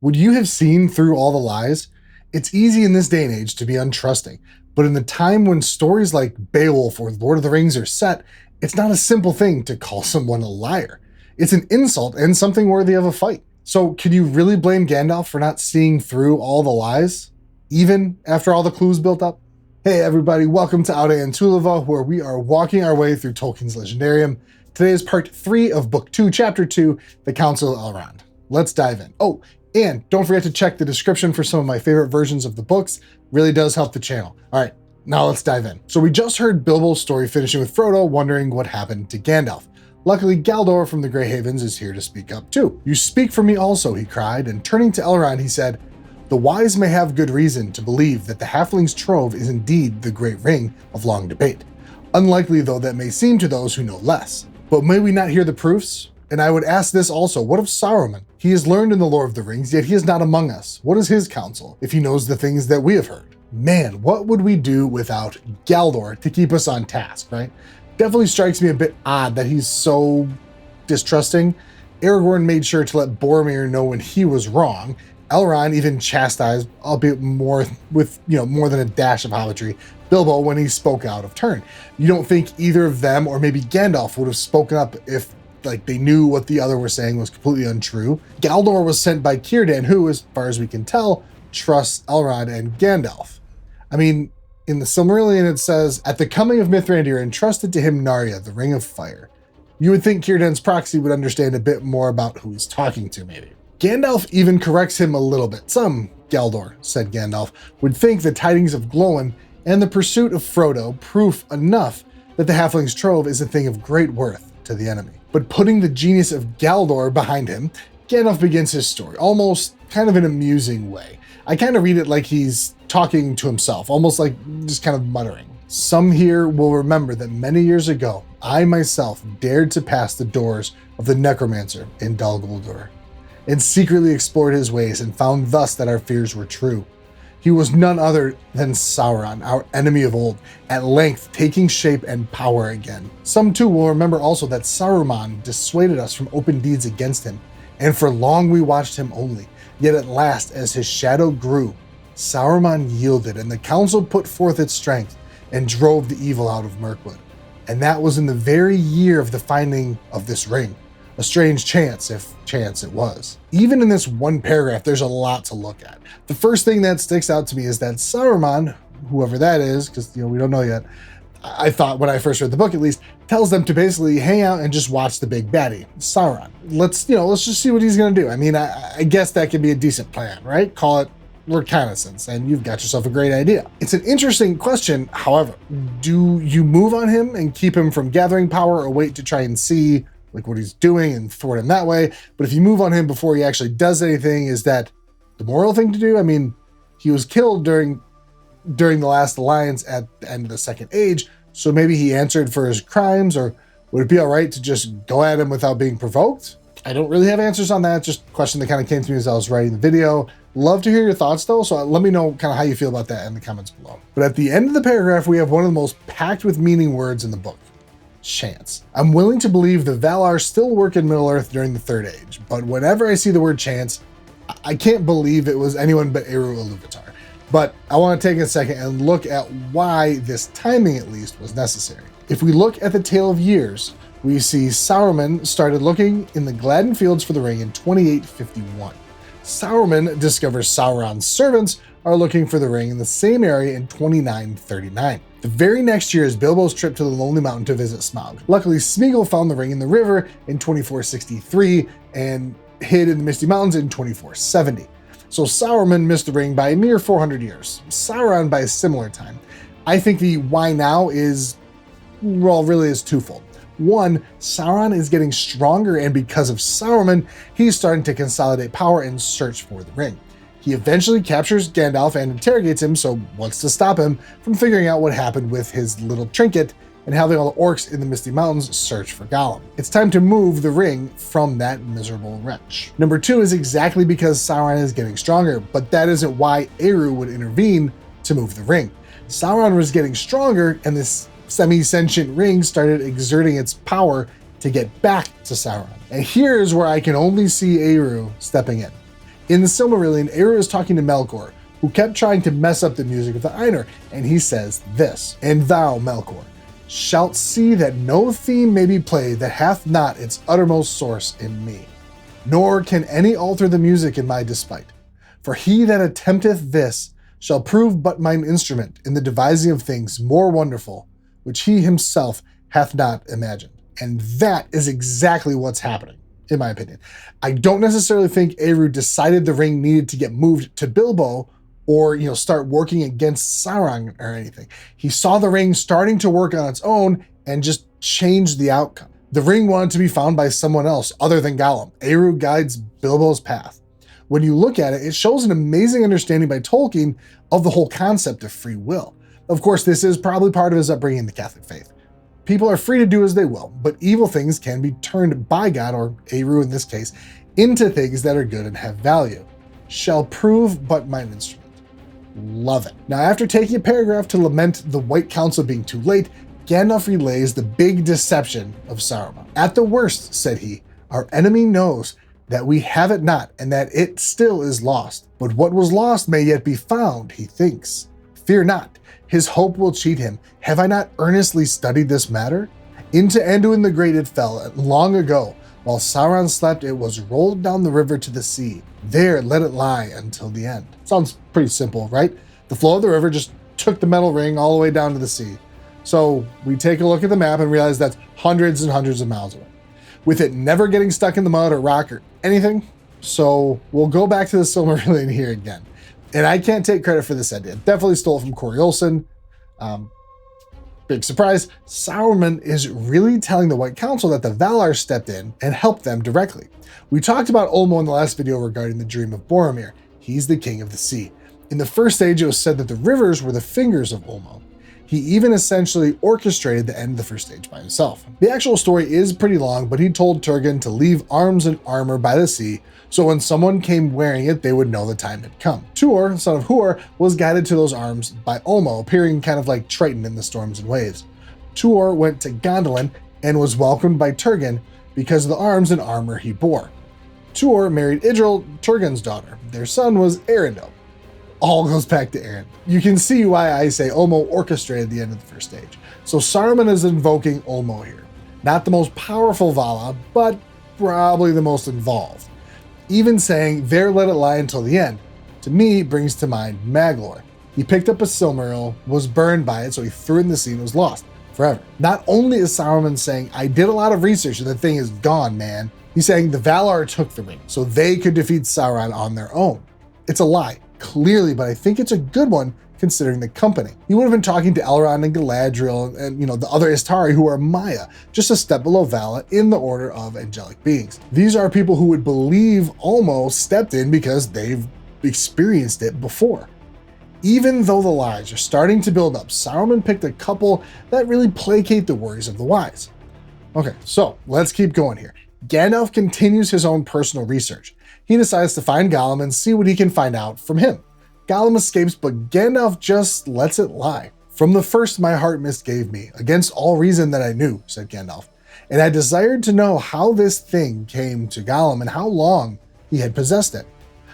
Would you have seen through all the lies? It's easy in this day and age to be untrusting, but in the time when stories like Beowulf or Lord of the Rings are set, it's not a simple thing to call someone a liar. It's an insult and something worthy of a fight. So can you really blame Gandalf for not seeing through all the lies, even after all the clues built up? Hey everybody, welcome to Aude and Tulava, where we are walking our way through Tolkien's Legendarium. Today is part 3 of Book 2, Chapter 2, The Council of Elrond. Let's dive in. Oh, and don't forget to check the description for some of my favorite versions of the books. Really does help the channel. All right, now let's dive in. So we just heard Bilbo's story finishing with Frodo wondering what happened to Gandalf. Luckily, Galdor from the Grey Havens is here to speak up too. "You speak for me also," he cried, and turning to Elrond, he said, "The wise may have good reason to believe that the Halfling's Trove is indeed the great ring of long debate. Unlikely though that may seem to those who know less. But may we not hear the proofs? And I would ask this also, what of Saruman? He has learned in the lore of the rings, yet he is not among us. What is his counsel, if he knows the things that we have heard? Man, what would we do without Galdor to keep us on task, right? Definitely strikes me a bit odd that he's so distrusting. Aragorn made sure to let Boromir know when he was wrong. Elrond even chastised, albeit more with, more than a dash of hobbitry, Bilbo when he spoke out of turn. You don't think either of them, or maybe Gandalf, would have spoken up if they knew what the other was saying was completely untrue. Galdor was sent by Círdan, who, as far as we can tell, trusts Elrond and Gandalf. I mean, in the Silmarillion it says, "At the coming of Mithrandir entrusted to him Narya, the Ring of Fire." You would think Círdan's proxy would understand a bit more about who he's talking to, maybe. Gandalf even corrects him a little bit. "Some, Galdor," said Gandalf, "would think the tidings of Glóin and the pursuit of Frodo proof enough that the Halfling's Trove is a thing of great worth to the enemy." But putting the genius of Galdor behind him, Gandalf begins his story, almost kind of in an amusing way. I kind of read it like he's talking to himself, almost like just kind of muttering. "Some here will remember that many years ago, I myself dared to pass the doors of the necromancer in Dol Guldur, and secretly explored his ways and found thus that our fears were true. He was none other than Sauron, our enemy of old, at length taking shape and power again. Some too will remember also that Saruman dissuaded us from open deeds against him, and for long we watched him only. Yet at last, as his shadow grew, Saruman yielded, and the council put forth its strength and drove the evil out of Mirkwood. And that was in the very year of the finding of this ring. A strange chance, if chance it was." Even in this one paragraph, there's a lot to look at. The first thing that sticks out to me is that Saruman, whoever that is, because we don't know yet, I thought when I first read the book at least, tells them to basically hang out and just watch the big baddie, Sauron. Let's just see what he's gonna do. I mean, I guess that could be a decent plan, right? Call it reconnaissance, and you've got yourself a great idea. It's an interesting question, however. Do you move on him and keep him from gathering power, or wait to try and see what he's doing and thwart him that way? But if you move on him before he actually does anything, is that the moral thing to do? I mean, he was killed during the last alliance at the end of the Second Age, so maybe he answered for his crimes, or would it be all right to just go at him without being provoked? I don't really have answers on that, just a question that kind of came to me as I was writing the video. Love to hear your thoughts though, so let me know kind of how you feel about that in the comments below. But at the end of the paragraph, we have one of the most packed with meaning words in the book. Chance. "I'm willing to believe the Valar still work in Middle-earth during the Third Age, but whenever I see the word chance, I can't believe it was anyone but Eru Ilúvatar. But I want to take a second and look at why this timing at least was necessary. If we look at the tale of years, we see Saruman started looking in the Gladden Fields for the ring in 2851. Saruman discovers Sauron's servants are looking for the ring in the same area in 2939. The very next year is Bilbo's trip to the Lonely Mountain to visit Smaug. Luckily, Smeagol found the ring in the river in 2463 and hid in the Misty Mountains in 2470. So Saruman missed the ring by a mere 400 years. Sauron by a similar time. I think the why now is, really is twofold. One, Sauron is getting stronger, and because of Saruman, he's starting to consolidate power and search for the ring. He eventually captures Gandalf and interrogates him, so what's to stop him from figuring out what happened with his little trinket and having all the orcs in the Misty Mountains search for Gollum? It's time to move the ring from that miserable wretch. Number two is exactly because Sauron is getting stronger, but that isn't why Eru would intervene to move the ring. Sauron was getting stronger, and this semi-sentient ring started exerting its power to get back to Sauron. And here's where I can only see Eru stepping in. In the Silmarillion, Eru is talking to Melkor, who kept trying to mess up the music of the Ainur, and he says this, "And thou, Melkor, shalt see that no theme may be played that hath not its uttermost source in me. Nor can any alter the music in my despite. For he that attempteth this shall prove but mine instrument in the devising of things more wonderful, which he himself hath not imagined." And that is exactly what's happening, in my opinion. I don't necessarily think Eru decided the ring needed to get moved to Bilbo or, start working against Sauron or anything. He saw the ring starting to work on its own and just changed the outcome. The ring wanted to be found by someone else other than Gollum. Eru guides Bilbo's path. When you look at it, it shows an amazing understanding by Tolkien of the whole concept of free will. Of course, this is probably part of his upbringing in the Catholic faith. People are free to do as they will, but evil things can be turned by God, or Eru in this case, into things that are good and have value. Shall prove but mine instrument. Love it. Now, after taking a paragraph to lament the White Council being too late, Gandalf relays the big deception of Saruman. "At the worst," said he, "our enemy knows that we have it not, and that it still is lost. But what was lost may yet be found, he thinks. Fear not, his hope will cheat him. Have I not earnestly studied this matter? Into Anduin the Great it fell, and long ago, while Sauron slept, it was rolled down the river to the sea. There let it lie until the end." Sounds pretty simple, right? The flow of the river just took the metal ring all the way down to the sea. So we take a look at the map and realize that's hundreds and hundreds of miles away, with it never getting stuck in the mud or rock or anything. So we'll go back to the Silmarillion here again. And I can't take credit for this idea. Definitely stole it from Corey Olsen. Big surprise, Sauron is really telling the White Council that the Valar stepped in and helped them directly. We talked about Ulmo in the last video regarding the dream of Boromir. He's the king of the sea. In the first stage, it was said that the rivers were the fingers of Ulmo. He even essentially orchestrated the end of the first stage by himself. The actual story is pretty long, but he told Turgon to leave arms and armor by the sea, so when someone came wearing it, they would know the time had come. Tuor, son of Huor, was guided to those arms by Ulmo, appearing kind of like Triton in the storms and waves. Tuor went to Gondolin and was welcomed by Turgon because of the arms and armor he bore. Tuor married Idril, Turgon's daughter. Their son was Arendelle. All goes back to Aaron. You can see why I say Ulmo orchestrated the end of the first stage. So Saruman is invoking Ulmo here. Not the most powerful Vala, but probably the most involved. Even saying, "There let it lie until the end," to me brings to mind Maglor. He picked up a Silmaril, was burned by it, so he threw it in the sea and was lost forever. Not only is Saruman saying, "I did a lot of research and the thing is gone, man," he's saying the Valar took the ring so they could defeat Sauron on their own. It's a lie, clearly, but I think it's a good one considering the company. He would have been talking to Elrond and Galadriel and the other Istari who are Maya, just a step below Vala in the order of angelic beings. These are people who would believe Ulmo stepped in because they've experienced it before. Even though the lies are starting to build up, Saruman picked a couple that really placate the worries of the wise. Okay, so let's keep going here. Gandalf continues his own personal research. He decides to find Gollum and see what he can find out from him. Gollum escapes, but Gandalf just lets it lie. "From the first my heart misgave me, against all reason that I knew," said Gandalf, "and I desired to know how this thing came to Gollum and how long he had possessed it.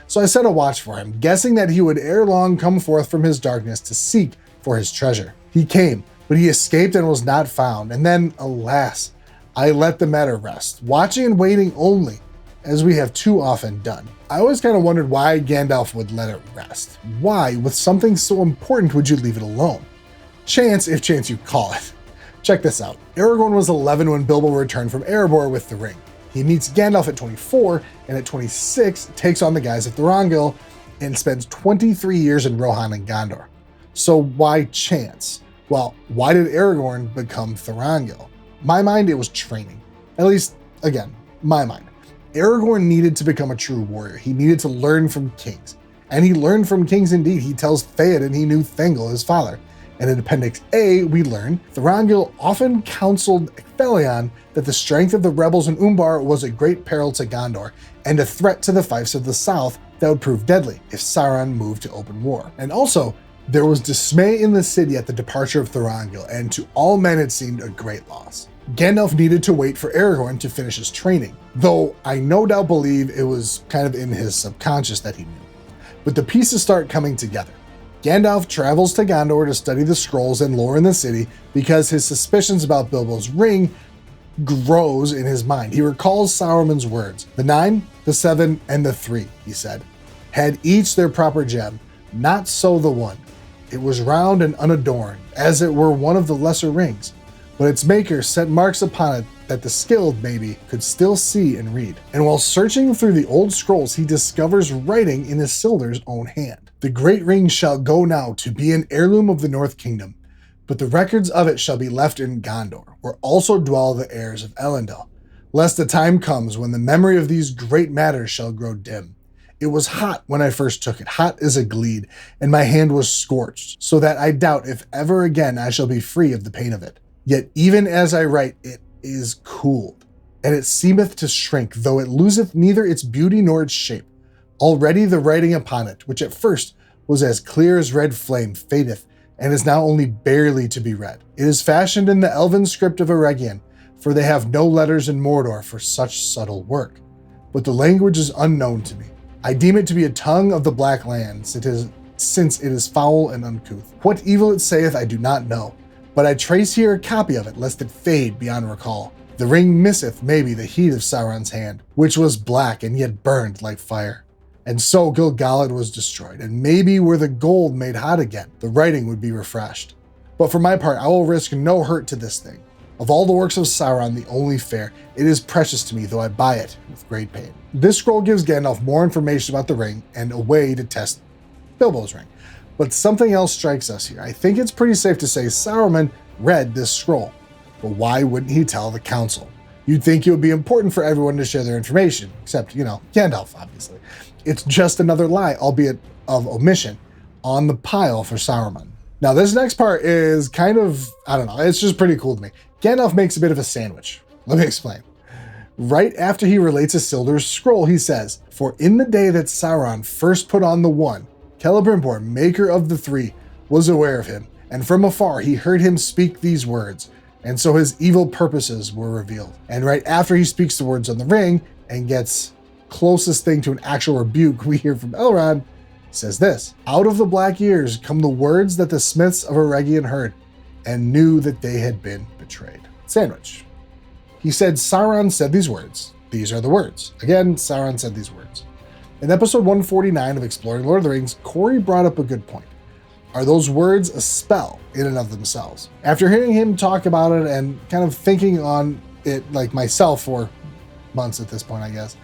So I set a watch for him, guessing that he would ere long come forth from his darkness to seek for his treasure. He came, but he escaped and was not found, and then, alas, I let the matter rest, watching and waiting only, as we have too often done." I always kind of wondered why Gandalf would let it rest. Why, with something so important, would you leave it alone? Chance, if chance you call it. Check this out. Aragorn was 11 when Bilbo returned from Erebor with the ring. He meets Gandalf at 24, and at 26 takes on the guys at Thorongil and spends 23 years in Rohan and Gondor. So why chance? Well, why did Aragorn become Thorongil? My mind, it was training. At least, again, my mind. Aragorn needed to become a true warrior. He needed to learn from kings. And he learned from kings indeed. He tells Theoden he knew Thengel, his father. And in Appendix A, we learn Thorongil often counseled Ecthelion that the strength of the rebels in Umbar was a great peril to Gondor and a threat to the fiefs of the south that would prove deadly if Sauron moved to open war. And also, there was dismay in the city at the departure of Thorongil, and to all men it seemed a great loss. Gandalf needed to wait for Aragorn to finish his training, though I no doubt believe it was kind of in his subconscious that he knew. But the pieces start coming together. Gandalf travels to Gondor to study the scrolls and lore in the city because his suspicions about Bilbo's ring grows in his mind. He recalls Saruman's words. The 9, the 7, and the 3, he said, had each their proper gem. Not so the one. It was round and unadorned, as it were one of the lesser rings. But its maker set marks upon it that the skilled, maybe, could still see and read. And while searching through the old scrolls, he discovers writing in Isildur's own hand. The great ring shall go now to be an heirloom of the North Kingdom, but the records of it shall be left in Gondor, where also dwell the heirs of Elendil, lest the time comes when the memory of these great matters shall grow dim. It was hot when I first took it, hot as a gleed, and my hand was scorched, so that I doubt if ever again I shall be free of the pain of it. Yet even as I write, it is cooled, and it seemeth to shrink, though it loseth neither its beauty nor its shape. Already the writing upon it, which at first was as clear as red flame, fadeth, and is now only barely to be read. It is fashioned in the elven script of Eregion, for they have no letters in Mordor for such subtle work. But the language is unknown to me. I deem it to be a tongue of the Black Lands, since it is foul and uncouth. What evil it saith I do not know, but I trace here a copy of it, lest it fade beyond recall. The ring misseth maybe the heat of Sauron's hand, which was black and yet burned like fire. And so Gil-galad was destroyed, and maybe were the gold made hot again, the writing would be refreshed. But for my part, I will risk no hurt to this thing. Of all the works of Sauron, the only fair, it is precious to me, though I buy it with great pain. This scroll gives Gandalf more information about the ring and a way to test Bilbo's ring. But something else strikes us here. I think it's pretty safe to say Saruman read this scroll. But why wouldn't he tell the council? You'd think it would be important for everyone to share their information, except, Gandalf, obviously. It's just another lie, albeit of omission, on the pile for Saruman. Now, this next part is kind of, it's just pretty cool to me. Gandalf makes a bit of a sandwich. Let me explain. Right after he relates Isildur's scroll, he says, "For in the day that Sauron first put on the one, Celebrimbor, maker of the 3, was aware of him, and from afar he heard him speak these words, and so his evil purposes were revealed." And right after he speaks the words on the ring and gets closest thing to an actual rebuke we hear from Elrond, says this: "Out of the black years come the words that the smiths of Eregion heard, and knew that they had been betrayed." Sandwich. He said Sauron said these words. These are the words. Again, Sauron said these words. In episode 149 of Exploring Lord of the Rings, Corey brought up a good point. Are those words a spell in and of themselves? After hearing him talk about it and kind of thinking on it like myself for months at this point, I guess,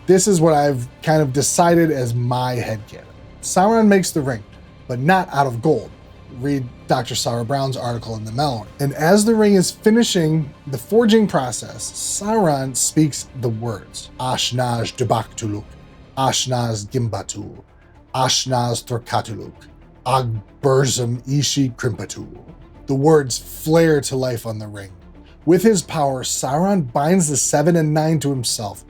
this is what I've kind of decided as my headcanon. Sauron makes the ring, but not out of gold. Read Dr. Sarah Brown's article in the Melon. And as the ring is finishing the forging process, Sauron speaks the words: Ashnaz Dubak-Tuluk, Ashnaz Gimbatul, Ashnaz Thorkatuluk, Agburzum Ishi Krimpatul. The words flare to life on the ring. With his power, Sauron binds the 7 and 9 to himself,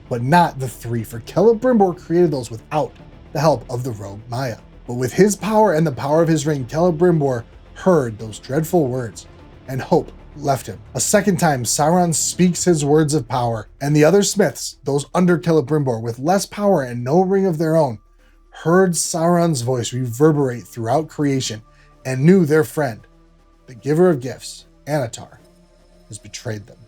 but not the 3, for Celebrimbor created those without the help of the rogue Maya. But with his power and the power of his ring, Celebrimbor heard those dreadful words, and hope left him. A second time, Sauron speaks his words of power, and the other smiths, those under Celebrimbor, with less power and no ring of their own, heard Sauron's voice reverberate throughout creation, and knew their friend, the giver of gifts, Anatar, has betrayed them.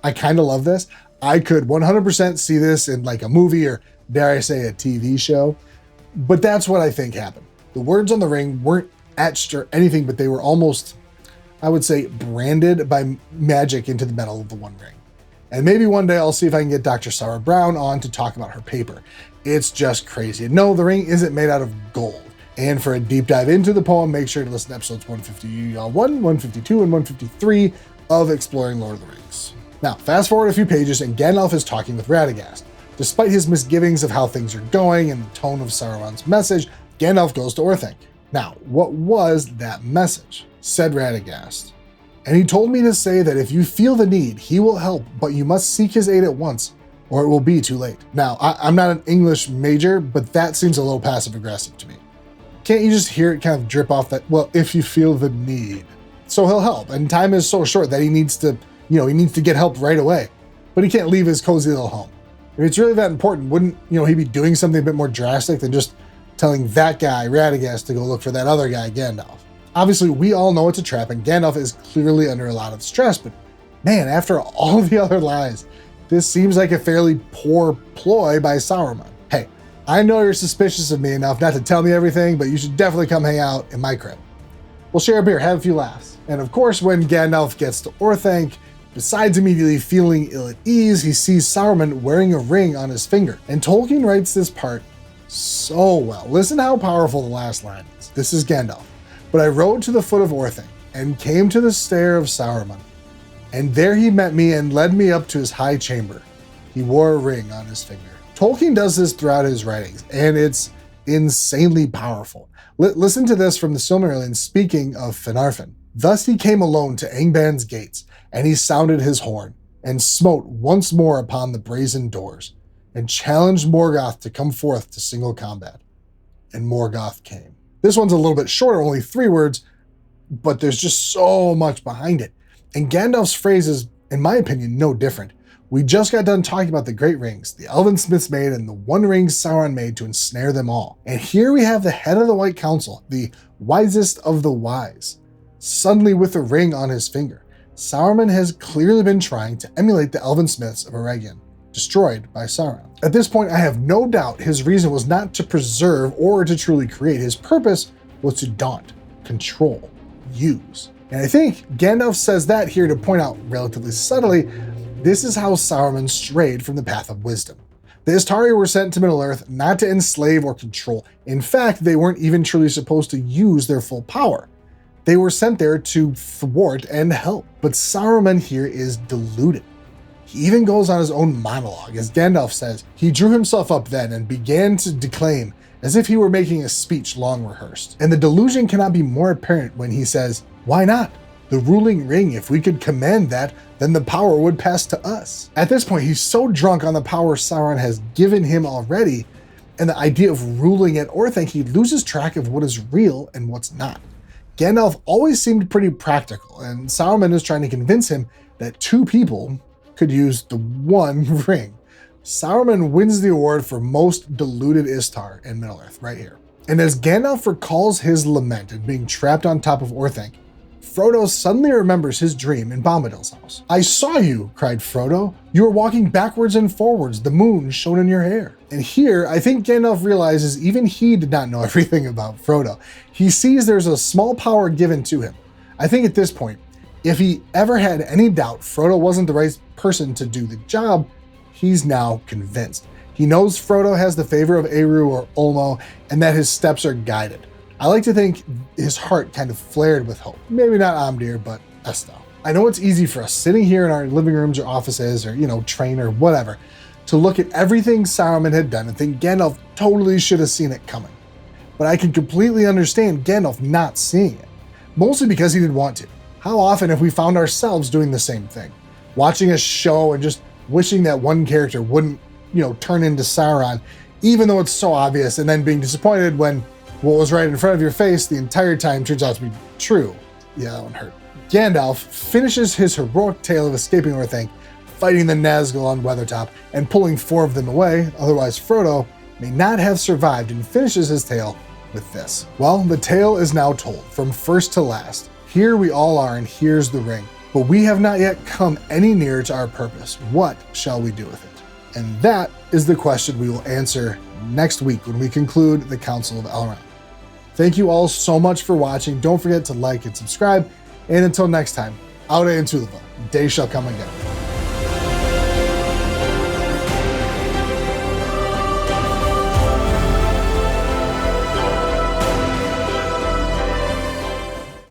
I kind of love this. I could 100% see this in like a movie or, dare I say, a TV show. But that's what I think happened. The words on the ring weren't etched or anything, but they were almost, I would say, branded by magic into the metal of the One Ring. And maybe one day I'll see if I can get Dr. Sarah Brown on to talk about her paper. It's just crazy. And no, the ring isn't made out of gold. And for a deep dive into the poem, make sure to listen to episodes 151, 152, and 153 of Exploring Lord of the Rings. Now, fast forward a few pages and Gandalf is talking with Radagast. Despite his misgivings of how things are going and the tone of Sauron's message, Gandalf goes to Orthanc. Now, what was that message? Said Radagast. And he told me to say that if you feel the need, he will help, but you must seek his aid at once, or it will be too late. Now, I'm not an English major, but that seems a little passive-aggressive to me. Can't you just hear it kind of drip off that, well, if you feel the need? So he'll help, and time is so short that he needs to he needs to get help right away, but he can't leave his cozy little home. If it's really that important, wouldn't, he be doing something a bit more drastic than just telling that guy, Radagast, to go look for that other guy, Gandalf? Obviously, we all know it's a trap, and Gandalf is clearly under a lot of stress, but man, after all the other lies, this seems like a fairly poor ploy by Saruman. Hey, I know you're suspicious of me enough not to tell me everything, but you should definitely come hang out in my crib. We'll share a beer, have a few laughs. And of course, when Gandalf gets to Orthanc, besides immediately feeling ill at ease, he sees Saruman wearing a ring on his finger. And Tolkien writes this part so well. Listen to how powerful the last line is. This is Gandalf. But I rode to the foot of Orthanc and came to the stair of Saruman. And there he met me and led me up to his high chamber. He wore a ring on his finger. Tolkien does this throughout his writings, and it's insanely powerful. Listen to this from the Silmarillion speaking of Finarfin. Thus he came alone to Angband's gates, and he sounded his horn, and smote once more upon the brazen doors, and challenged Morgoth to come forth to single combat. And Morgoth came. This one's a little bit shorter, only 3 words, but there's just so much behind it. And Gandalf's phrase is, in my opinion, no different. We just got done talking about the Great Rings, the Elven Smiths made, and the One Ring Sauron made to ensnare them all. And here we have the head of the White Council, the wisest of the wise, suddenly with a ring on his finger. Saruman has clearly been trying to emulate the Elven Smiths of Eregion, destroyed by Sauron. At this point, I have no doubt his reason was not to preserve or to truly create. His purpose was to daunt, control, use. And I think Gandalf says that here to point out relatively subtly, this is how Saruman strayed from the path of wisdom. The Istari were sent to Middle-earth not to enslave or control. In fact, they weren't even truly supposed to use their full power. They were sent there to thwart and help. But Saruman here is deluded. He even goes on his own monologue. As Gandalf says, he drew himself up then and began to declaim as if he were making a speech long rehearsed. And the delusion cannot be more apparent when he says, why not? The ruling ring, if we could command that, then the power would pass to us. At this point, he's so drunk on the power Sauron has given him already, and the idea of ruling at Orthanc, he loses track of what is real and what's not. Gandalf always seemed pretty practical, and Saruman is trying to convince him that 2 people could use the one ring. Saruman wins the award for most deluded Istar in Middle-earth, right here. And as Gandalf recalls his lament and being trapped on top of Orthanc, Frodo suddenly remembers his dream in Bombadil's house. I saw you, cried Frodo. You were walking backwards and forwards, the moon shone in your hair. And here, I think Gandalf realizes even he did not know everything about Frodo. He sees there's a small power given to him. I think at this point, if he ever had any doubt Frodo wasn't the right person to do the job, he's now convinced. He knows Frodo has the favor of Eru or Olmo, and that his steps are guided. I like to think his heart kind of flared with hope. Maybe not Amdir, but Estelle. I know it's easy for us sitting here in our living rooms or offices or, train or whatever, to look at everything Saruman had done and think Gandalf totally should have seen it coming. But I can completely understand Gandalf not seeing it, mostly because he didn't want to. How often have we found ourselves doing the same thing? Watching a show and just wishing that one character wouldn't, turn into Sauron, even though it's so obvious, and then being disappointed when what was right in front of your face the entire time turns out to be true. Yeah, that one hurt. Gandalf finishes his heroic tale of escaping Orthanc, fighting the Nazgul on Weathertop, and pulling 4 of them away, otherwise Frodo may not have survived, and finishes his tale with this. Well, the tale is now told, from first to last. Here we all are, and here's the ring. But we have not yet come any nearer to our purpose. What shall we do with it? And that is the question we will answer next week when we conclude the Council of Elrond. Thank you all so much for watching. Don't forget to like and subscribe. And until next time, Aude and Tulva, day shall come again.